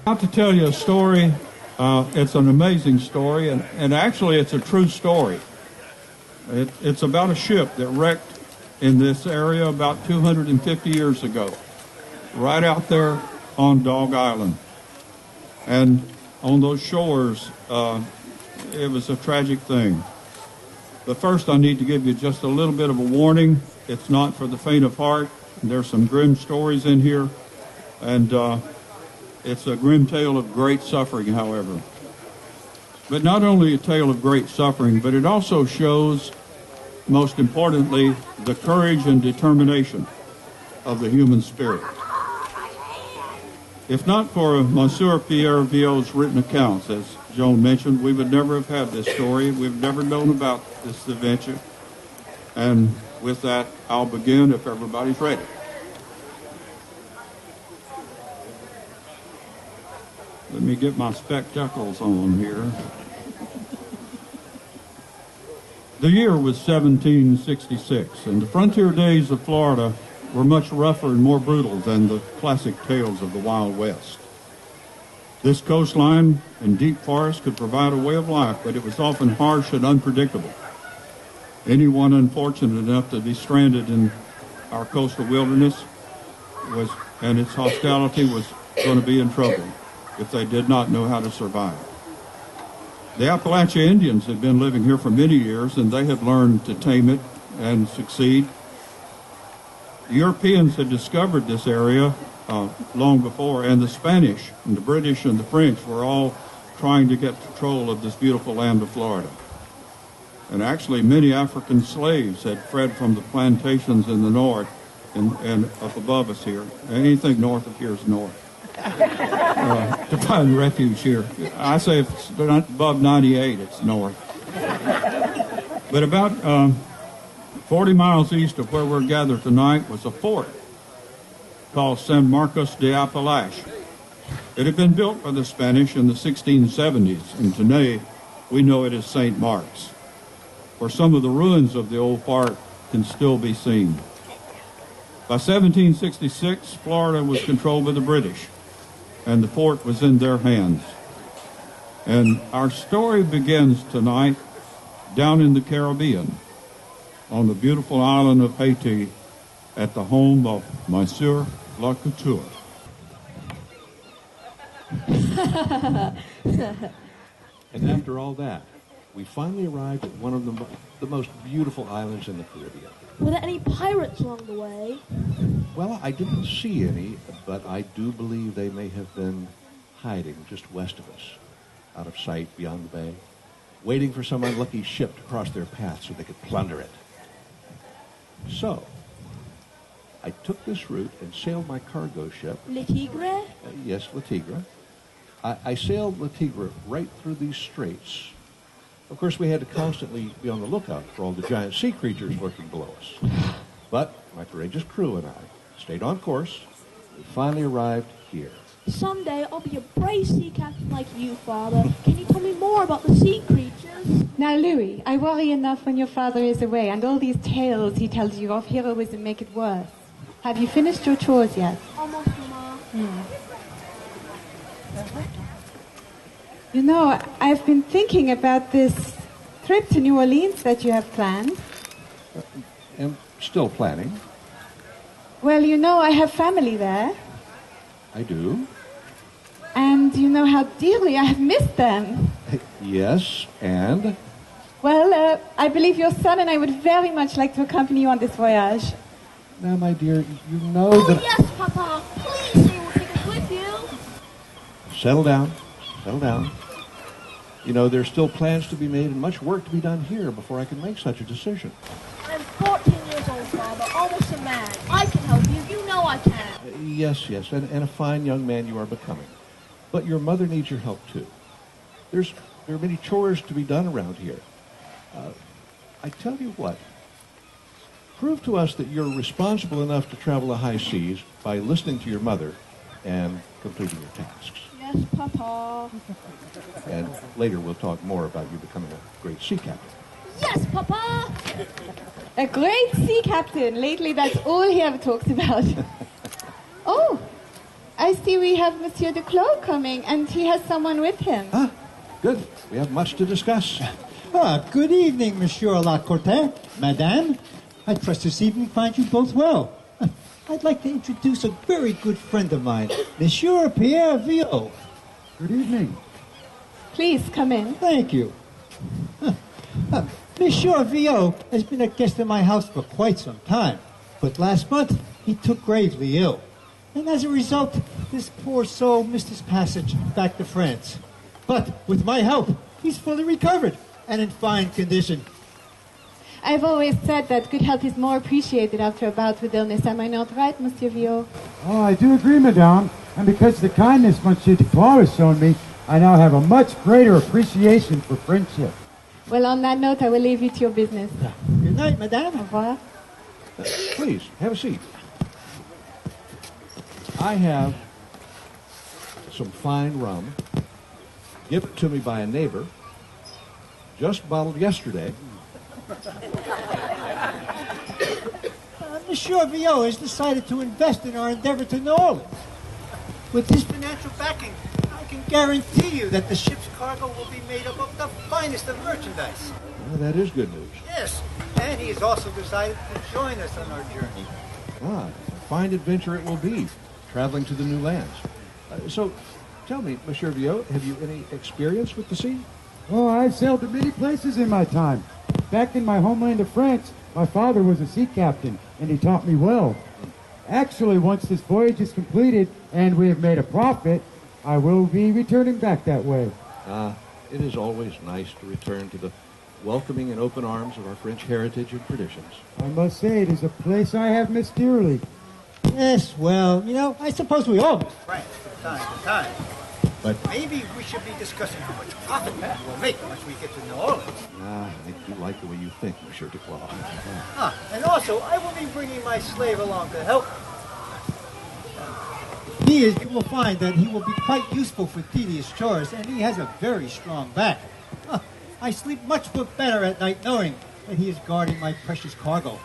About to tell you a story. It's an amazing story, and actually it's a true story. It's about a ship that wrecked in this area about 250 years ago, right out there on Dog Island. And on those shores, it was a tragic thing. But first I need to give you just a little bit of a warning. It's not for the faint of heart. There's some grim stories in here, and it's a grim tale of great suffering, however. But not only a tale of great suffering, but it also shows, most importantly, the courage and determination of the human spirit. If not for Monsieur Pierre Viau's written accounts, as Joan mentioned, we would never have had this story. We've never known about this adventure. And with that, I'll begin if everybody's ready. Let me get my spectacles on here. The year was 1766, and the frontier days of Florida were much rougher and more brutal than the classic tales of the Wild West. This coastline and deep forest could provide a way of life, but it was often harsh and unpredictable. Anyone unfortunate enough to be stranded in our coastal wilderness and its hostility was going to be in trouble if they did not know how to survive. The Appalachia Indians had been living here for many years, and they had learned to tame it and succeed. The Europeans had discovered this area long before, and the Spanish and the British and the French were all trying to get control of this beautiful land of Florida. And actually, many African slaves had fled from the plantations in the north and up above us here. Anything north of here is north. To find refuge here. I say if it's not above 98, it's north. But about 40 miles east of where we're gathered tonight was a fort called San Marcos de Apalache. It had been built by the Spanish in the 1670s, and today we know it as St. Mark's, where some of the ruins of the old fort can still be seen. By 1766, Florida was controlled by the British, and the fort was in their hands. And our story begins tonight down in the Caribbean, on the beautiful island of Haiti, at the home of Monsieur La Couture. And after all that, we finally arrived at one of the most beautiful islands in the Caribbean. Were there any pirates along the way? Well, I didn't see any, but I do believe they may have been hiding just west of us, out of sight beyond the bay, waiting for some unlucky ship to cross their path so they could plunder it. So, I took this route and sailed my cargo ship. Le Tigre? Yes, Le Tigre. I sailed Le Tigre right through these straits. Of course, we had to constantly be on the lookout for all the giant sea creatures lurking below us. But my courageous crew and I stayed on course. We finally arrived here. Someday I'll be a brave sea captain like you, Father. Can you tell me more about the sea creatures? Now, Louis, I worry enough when your father is away, and all these tales he tells you of heroism make it worse. Have you finished your chores yet? Almost, Mama. You know, I've been thinking about this trip to New Orleans that you have planned. And still planning. Well, you know, I have family there. I do. And you know how dearly I have missed them. Yes, and? Well, I believe your son and I would very much like to accompany you on this voyage. Now, my dear, you know that... Oh, yes, Papa. Please say we'll take us with you. Settle down. Settle down. You know, there's still plans to be made and much work to be done here before I can make such a decision. I'm 14 years old, Father, almost a man. I can help you. You know I can. Yes, and a fine young man you are becoming. But your mother needs your help, too. There are many chores to be done around here. I tell you what. Prove to us that you're responsible enough to travel the high seas by listening to your mother and completing your tasks. Yes, Papa. And later we'll talk more about you becoming a great sea captain. Yes, Papa! A great sea captain. Lately, that's all he ever talks about. Oh, I see we have Monsieur de Clos coming, and he has someone with him. Ah, good. We have much to discuss. Good evening, Monsieur Lacorte, Madame. I trust this evening finds you both well. I'd like to introduce a very good friend of mine, Monsieur Pierre Viau. Good evening. Please come in. Thank you. Monsieur Viau has been a guest in my house for quite some time, but last month he took gravely ill. And as a result, this poor soul missed his passage back to France. But with my help, he's fully recovered and in fine condition. I've always said that good health is more appreciated after a bout with illness. Am I not right, Monsieur Viau? Oh, I do agree, Madame. And because of the kindness Monsieur Duclos has shown me, I now have a much greater appreciation for friendship. Well, on that note, I will leave you to your business. Good night, Madame. Au revoir. Please, have a seat. I have some fine rum, given to me by a neighbor, just bottled yesterday. Monsieur Viau has decided to invest in our endeavor to New Orleans. With his financial backing, I can guarantee you that the ship's cargo will be made up of the finest of merchandise. Well, that is good news. Yes, and he has also decided to join us on our journey. Ah, a fine adventure it will be, traveling to the new lands. So, tell me, Monsieur Viau, have you any experience with the sea? Oh, I've sailed to many places in my time. Back in my homeland of France, my father was a sea captain, and he taught me well. Actually, once this voyage is completed and we have made a profit, I will be returning back that way. It is always nice to return to the welcoming and open arms of our French heritage and traditions. I must say it is a place I have missed dearly. Yes, well, I suppose we all miss France from time to time. But maybe we should be discussing how much profit we will make once we get to New Orleans. I do like the way you think, Monsieur Duclos. And also, I will be bringing my slave along to help. You will find that he will be quite useful for tedious chores, and he has a very strong back. I sleep much better at night knowing that he is guarding my precious cargo.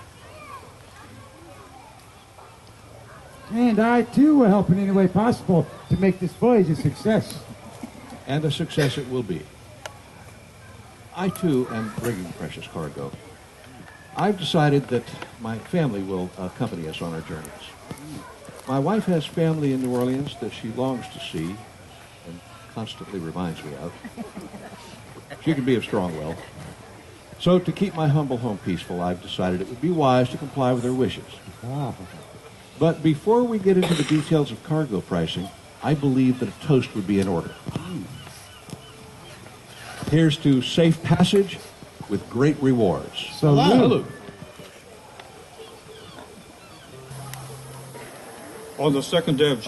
And I, too, will help in any way possible to make this voyage a success. And a success it will be. I, too, am bringing precious cargo. I've decided that my family will accompany us on our journeys. My wife has family in New Orleans that she longs to see and constantly reminds me of. She can be of strong will. So to keep my humble home peaceful, I've decided it would be wise to comply with her wishes. But before we get into the details of cargo pricing, I believe that a toast would be in order. Here's to safe passage with great rewards. Salute. On the second day of